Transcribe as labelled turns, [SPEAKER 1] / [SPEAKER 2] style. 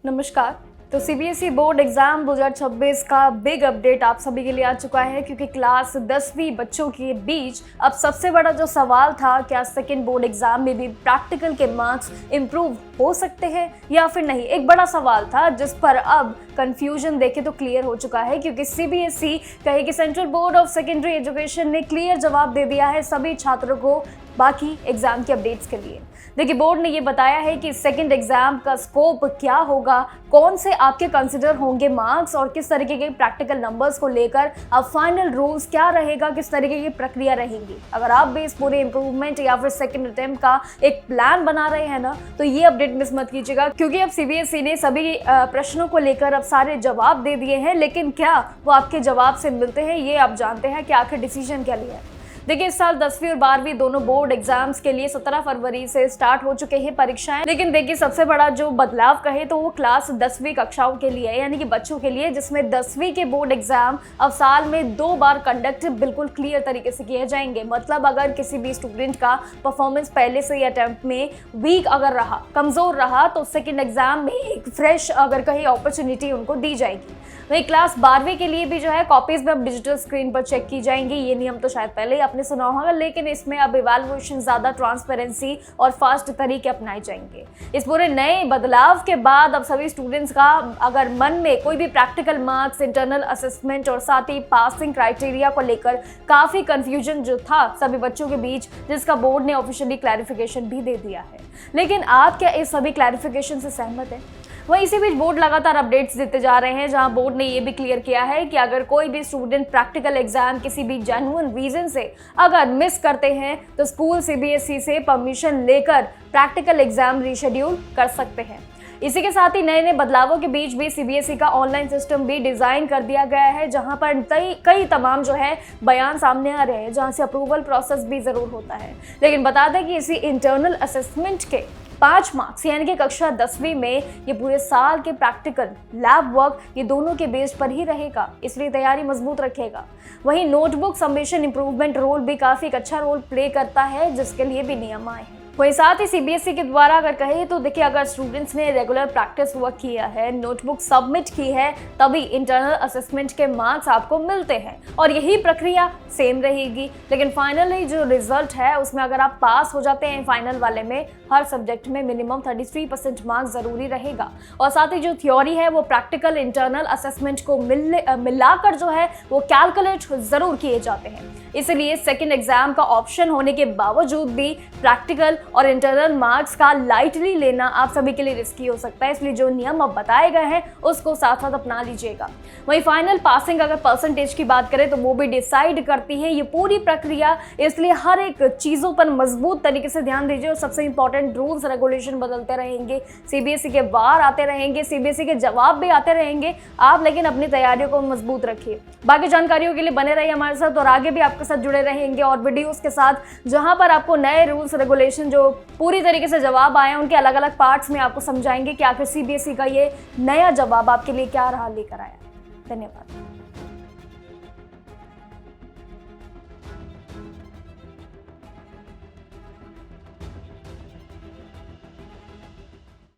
[SPEAKER 1] नमस्कार। तो CBSE board exam 2026 का बिग अपडेट आप सभी के लिए आ चुका है, क्योंकि क्लास 10वीं बच्चों के बीच अब सबसे बड़ा जो सवाल था, क्या सेकेंड बोर्ड एग्जाम में भी प्रैक्टिकल के मार्क्स इंप्रूव हो सकते हैं या फिर नहीं, एक बड़ा सवाल था जिस पर अब कंफ्यूजन देखे तो क्लियर हो चुका है। क्योंकि सीबीएसई कहे कि central board of secondary education ने क्लियर जवाब दे दिया है सभी छात्रों को बाकी एग्जाम के अपडेट्स के लिए। देखिए, बोर्ड ने ये बताया है कि सेकंड एग्जाम का स्कोप क्या होगा, कौन से आपके कंसिडर होंगे मार्क्स और किस तरीके के प्रैक्टिकल नंबर्स को लेकर अब फाइनल रूल्स क्या रहेगा, किस तरीके की प्रक्रिया रहेगी। अगर आप भी इस पूरे इंप्रूवमेंट या फिर सेकंड अटेम्प्ट का एक प्लान बना रहे हैं ना, तो ये अपडेट मिस मत कीजिएगा, क्योंकि अब सीबीएसई ने सभी प्रश्नों को लेकर अब सारे जवाब दे दिए हैं। लेकिन क्या वो आपके जवाब से मिलते हैं, ये आप जानते हैं कि आखिर डिसीजन क्या लिया है। देखिए, इस साल 10वीं और 12वीं दोनों बोर्ड एग्जाम्स के लिए 17 फरवरी से स्टार्ट हो चुके हैं परीक्षाएं। लेकिन देखिए, सबसे बड़ा जो बदलाव कहे तो वो क्लास 10वीं कक्षाओं के लिए है, यानी कि बच्चों के लिए, जिसमें 10वीं के बोर्ड एग्जाम अब साल में 2 बार कंडक्ट बिल्कुल क्लियर तरीके से किए जाएंगे। मतलब अगर किसी भी स्टूडेंट का परफॉर्मेंस पहले से ही अटेम्प्ट में वीक अगर रहा, कमजोर रहा, तो सेकेंड एग्जाम में एक फ्रेश अगर कहीं अपॉर्चुनिटी उनको दी जाएगी। वही क्लास 12वीं के लिए भी जो है कॉपीज में अब डिजिटल स्क्रीन पर चेक की जाएंगी। ये नियम तो शायद पहले ही आपने सुना होगा, लेकिन इसमें अब इवैल्यूएशन ज्यादा ट्रांसपेरेंसी और फास्ट तरीके अपनाए जाएंगे। इस पूरे नए बदलाव के बाद अब सभी स्टूडेंट्स का अगर मन में कोई भी प्रैक्टिकल मार्क्स, इंटरनल असेसमेंट और साथ ही पासिंग क्राइटेरिया को लेकर काफी कंफ्यूजन जो था सभी बच्चों के बीच, जिसका बोर्ड ने ऑफिशियली क्लैरिफिकेशन भी दे दिया है। लेकिन आप क्या इस सभी क्लैरिफिकेशन से सहमत हैं? वहीं इसी बीच बोर्ड लगातार अपडेट्स देते जा रहे हैं, जहां बोर्ड ने ये भी क्लियर किया है कि अगर कोई भी स्टूडेंट प्रैक्टिकल एग्जाम किसी भी जेन्युइन रीजन से अगर मिस करते हैं तो स्कूल सीबीएसई से परमिशन लेकर प्रैक्टिकल एग्जाम रीशेड्यूल कर सकते हैं। इसी के साथ ही नए बदलावों के बीच भी सीबीएसई का ऑनलाइन सिस्टम भी डिजाइन कर दिया गया है, जहां पर कई तमाम जो है बयान सामने आ रहे हैं, जहां से अप्रूवल प्रोसेस भी जरूर होता है। लेकिन बता दें कि इसी इंटरनल असेसमेंट के 5 मार्क्स यानी कि कक्षा 10वीं में ये पूरे साल के प्रैक्टिकल लैब वर्क ये दोनों के बेस पर ही रहेगा, इसलिए तैयारी मजबूत रखेगा। वहीं नोटबुक सबमिशन इंप्रूवमेंट रोल भी काफी अच्छा रोल प्ले करता है, जिसके लिए भी नियम आए हैं। वहीं साथ ही सीबीएसई के द्वारा अगर कहे तो देखिए, अगर स्टूडेंट्स ने रेगुलर प्रैक्टिस वर्क किया है, नोटबुक सबमिट की है, तभी इंटरनल असेसमेंट के मार्क्स आपको मिलते हैं और यही प्रक्रिया सेम रहेगी। लेकिन फाइनली जो रिजल्ट है उसमें अगर आप पास हो जाते हैं फाइनल वाले में, हर सब्जेक्ट में मिनिमम 33% मार्क्स जरूरी रहेगा। और साथ ही जो थ्योरी है वो प्रैक्टिकल इंटरनल असेसमेंट को मिलाकर जो है वो कैलकुलेट जरूर किए जाते हैं। इसलिए सेकेंड एग्जाम का ऑप्शन होने के बावजूद भी प्रैक्टिकल और इंटरनल मार्क्स का लाइटली लेना आप सभी के लिए रिस्की हो सकता है। इसलिए जो नियम अब बताए गए हैं उसको साथ साथ अपना लीजिएगा। वहीं फाइनल पासिंग अगर परसेंटेज की बात करें तो वो भी डिसाइड करती है ये पूरी प्रक्रिया, इसलिए हर एक चीजों पर मजबूत तरीके से ध्यान दीजिए। और सबसे इंपॉर्टेंट, रूल्स रेगुलेशन बदलते रहेंगे, सीबीएसई के वार आते रहेंगे, सीबीएसई के जवाब भी आते रहेंगे आप, लेकिन अपनी तैयारियों को मजबूत रखिए। बाकी जानकारियों के लिए बने रहिए हमारे साथ और आगे भी आपके साथ जुड़े रहेंगे और वीडियोस के साथ, जहां पर आपको नए रूल्स रेगुलेशन जो पूरी तरीके से जवाब आए हैं उनके अलग अलग पार्ट्स में आपको समझाएंगे कि आखिर सीबीएसई का ये नया जवाब आपके लिए क्या रहा लेकर आया। धन्यवाद।